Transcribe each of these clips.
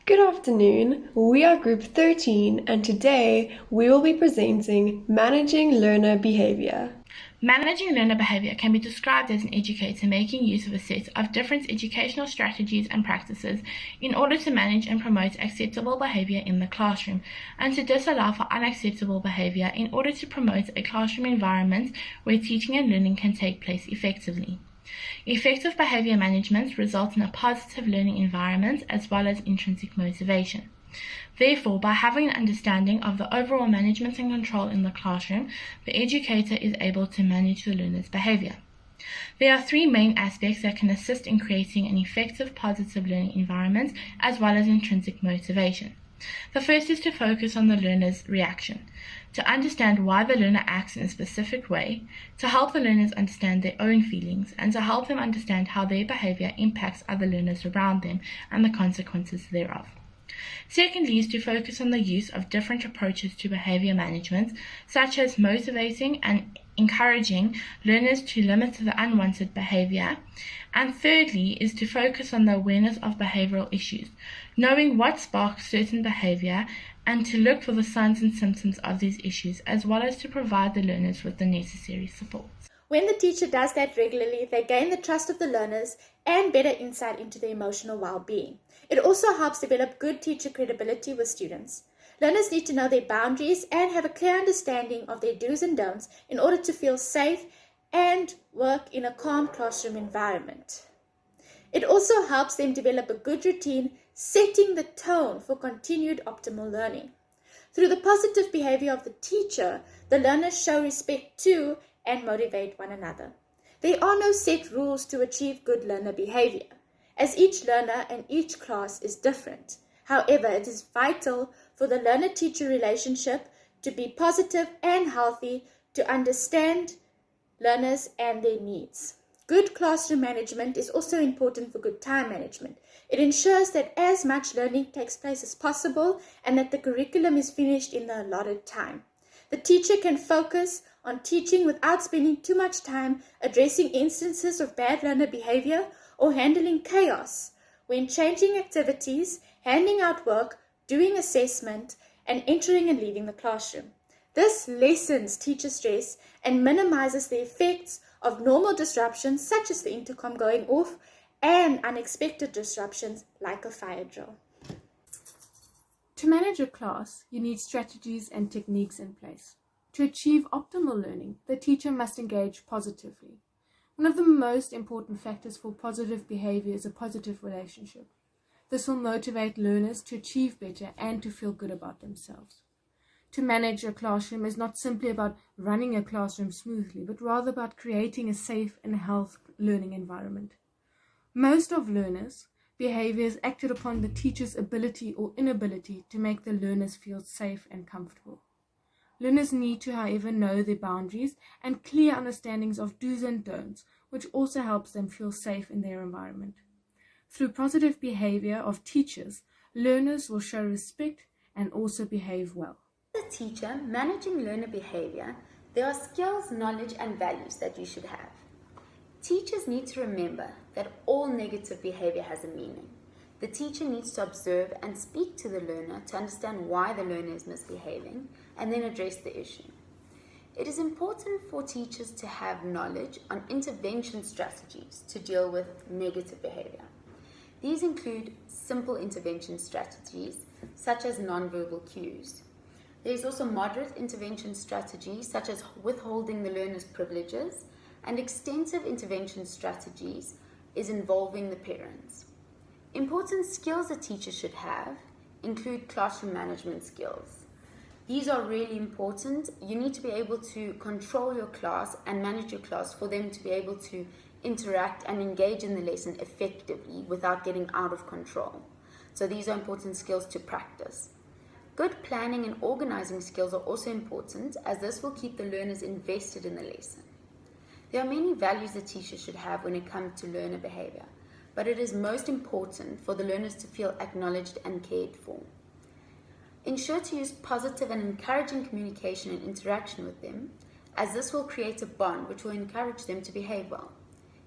Good afternoon, we are Group 13 and today we will be presenting Managing Learner Behavior. Managing learner behavior can be described as an educator making use of a set of different educational strategies and practices in order to manage and promote acceptable behavior in the classroom, and to disallow for unacceptable behavior in order to promote a classroom environment where teaching and learning can take place effectively. Effective behavior management results in a positive learning environment as well as intrinsic motivation. Therefore, by having an understanding of the overall management and control in the classroom, the educator is able to manage the learner's behavior. There are three main aspects that can assist in creating an effective positive learning environment as well as intrinsic motivation. The first is to focus on the learner's reaction, to understand why the learner acts in a specific way, to help the learners understand their own feelings, and to help them understand how their behavior impacts other learners around them and the consequences thereof. Secondly is to focus on the use of different approaches to behavior management, such as motivating and encouraging learners to limit the unwanted behavior. And thirdly is to focus on the awareness of behavioral issues, knowing what sparks certain behavior and to look for the signs and symptoms of these issues, as well as to provide the learners with the necessary support. When the teacher does that regularly, they gain the trust of the learners and better insight into their emotional well-being. It also helps develop good teacher credibility with students. Learners need to know their boundaries and have a clear understanding of their do's and don'ts in order to feel safe and work in a calm classroom environment. It also helps them develop a good routine, setting the tone for continued optimal learning. Through the positive behavior of the teacher, the learners show respect to and motivate one another. There are no set rules to achieve good learner behavior, as each learner and each class is different. However, it is vital for the learner-teacher relationship to be positive and healthy, to understand learners and their needs. Good classroom management is also important for good time management. It ensures that as much learning takes place as possible and that the curriculum is finished in the allotted time. The teacher can focus on teaching without spending too much time addressing instances of bad learner behavior or handling chaos when changing activities, handing out work, doing assessment, and entering and leaving the classroom. This lessens teacher stress and minimizes the effects of normal disruptions such as the intercom going off and unexpected disruptions like a fire drill. To manage a class, you need strategies and techniques in place. To achieve optimal learning, the teacher must engage positively. One of the most important factors for positive behavior is a positive relationship. This will motivate learners to achieve better and to feel good about themselves. To manage a classroom is not simply about running a classroom smoothly, but rather about creating a safe and healthy learning environment. Most of learners' behavior is acted upon the teacher's ability or inability to make the learners feel safe and comfortable. Learners need to, however, know their boundaries and clear understandings of do's and don'ts, which also helps them feel safe in their environment. Through positive behavior of teachers, learners will show respect and also behave well. As a teacher, managing learner behavior, there are skills, knowledge, and values that you should have. Teachers need to remember that all negative behavior has a meaning. The teacher needs to observe and speak to the learner to understand why the learner is misbehaving and then address the issue. It is important for teachers to have knowledge on intervention strategies to deal with negative behavior. These include simple intervention strategies such as nonverbal cues. There is also moderate intervention strategies such as withholding the learner's privileges, and extensive intervention strategies is involving the parents. Important skills a teacher should have include classroom management skills. These are really important. You need to be able to control your class and manage your class for them to be able to interact and engage in the lesson effectively without getting out of control. So these are important skills to practice. Good planning and organizing skills are also important, as this will keep the learners invested in the lesson. There are many values a teacher should have when it comes to learner behavior, but it is most important for the learners to feel acknowledged and cared for. Ensure to use positive and encouraging communication and interaction with them, as this will create a bond which will encourage them to behave well.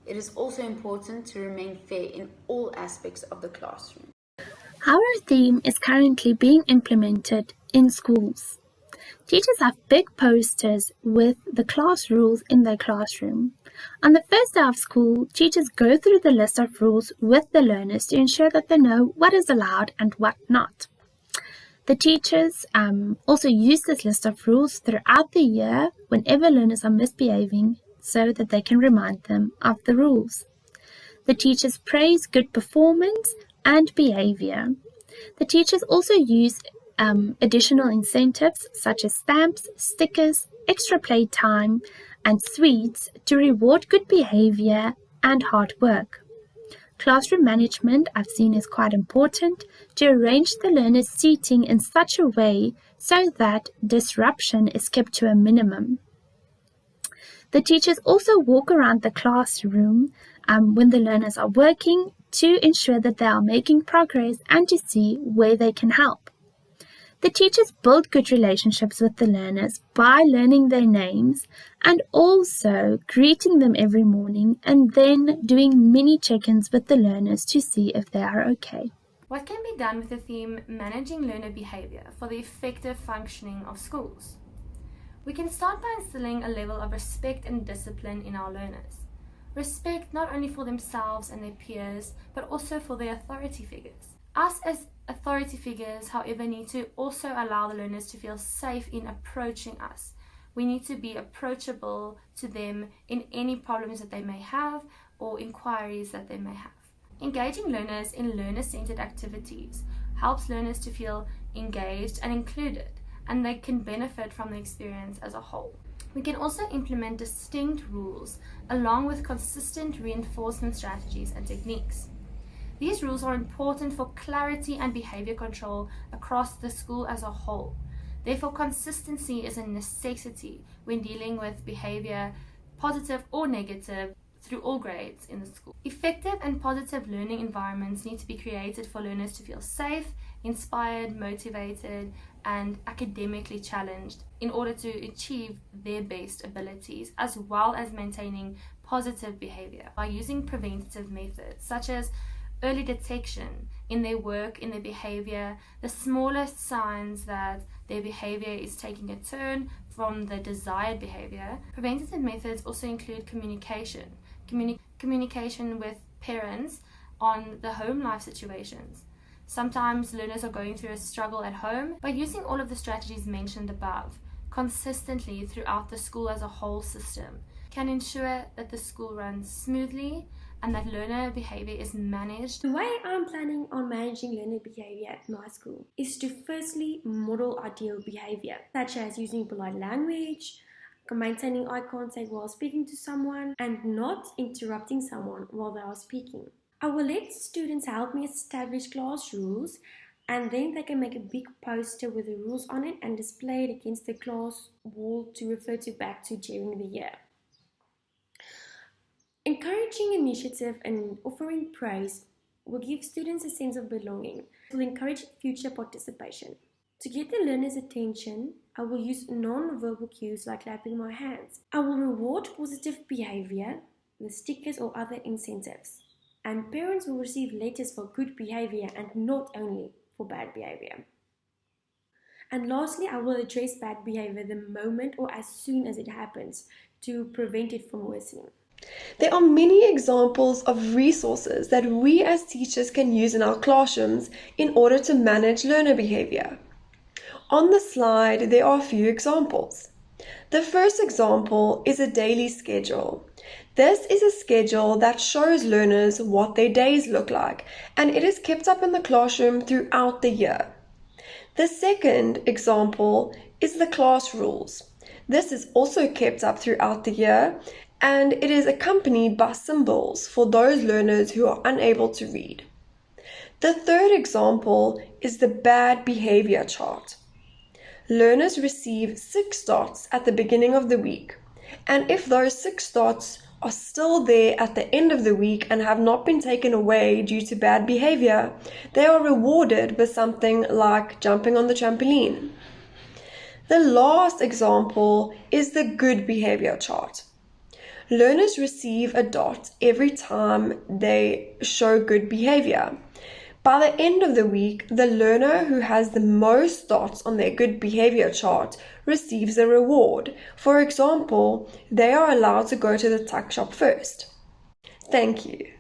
It is also important to remain fair in all aspects of the classroom. Our theme is currently being implemented in schools. Teachers have big posters with the class rules in their classroom. On the first day of school, teachers go through the list of rules with the learners to ensure that they know what is allowed and what not. The teachers also use this list of rules throughout the year whenever learners are misbehaving so that they can remind them of the rules. The teachers praise good performance and behavior. The teachers also use additional incentives such as stamps, stickers, extra playtime, and sweets to reward good behavior and hard work. Classroom management I've seen is quite important to arrange the learners' seating in such a way so that disruption is kept to a minimum. The teachers also walk around the classroom when the learners are working to ensure that they are making progress and to see where they can help. The teachers build good relationships with the learners by learning their names and also greeting them every morning and then doing mini check-ins with the learners to see if they are okay. What can be done with the theme Managing Learner Behavior for the effective functioning of schools? We can start by instilling a level of respect and discipline in our learners. Respect not only for themselves and their peers, but also for their authority figures. Us as authority figures, however, need to also allow the learners to feel safe in approaching us. We need to be approachable to them in any problems that they may have or inquiries that they may have. Engaging learners in learner-centered activities helps learners to feel engaged and included, and they can benefit from the experience as a whole. We can also implement distinct rules along with consistent reinforcement strategies and techniques. These rules are important for clarity and behavior control across the school as a whole. Therefore, consistency is a necessity when dealing with behavior, positive or negative, through all grades in the school. Effective and positive learning environments need to be created for learners to feel safe, inspired, motivated, and academically challenged in order to achieve their best abilities, as well as maintaining positive behavior by using preventative methods such as early detection in their work, in their behavior, the smallest signs that their behavior is taking a turn from the desired behavior. Preventative methods also include communication with parents on the home life situations. Sometimes learners are going through a struggle at home. By using all of the strategies mentioned above consistently throughout the school as a whole system can ensure that the school runs smoothly and that learner behavior is managed. The way I'm planning on managing learner behavior at my school is to firstly model ideal behavior, such as using polite language, maintaining eye contact while speaking to someone, and not interrupting someone while they are speaking. I will let students help me establish class rules, and then they can make a big poster with the rules on it and display it against the class wall to refer to back to during the year. Encouraging initiative and offering praise will give students a sense of belonging. It will encourage future participation. To get the learner's attention, I will use non-verbal cues like clapping my hands. I will reward positive behavior with stickers or other incentives. And parents will receive letters for good behavior and not only for bad behavior. And lastly, I will address bad behavior the moment or as soon as it happens to prevent it from worsening. There are many examples of resources that we as teachers can use in our classrooms in order to manage learner behavior. On the slide, there are a few examples. The first example is a daily schedule. This is a schedule that shows learners what their days look like, and it is kept up in the classroom throughout the year. The second example is the class rules. This is also kept up throughout the year, and it is accompanied by symbols for those learners who are unable to read. The third example is the bad behavior chart. Learners receive 6 dots at the beginning of the week, and if those 6 dots are still there at the end of the week and have not been taken away due to bad behavior, they are rewarded with something like jumping on the trampoline. The last example is the good behavior chart. Learners receive a dot every time they show good behavior. By the end of the week, the learner who has the most dots on their good behavior chart receives a reward. For example, they are allowed to go to the tuck shop first. Thank you.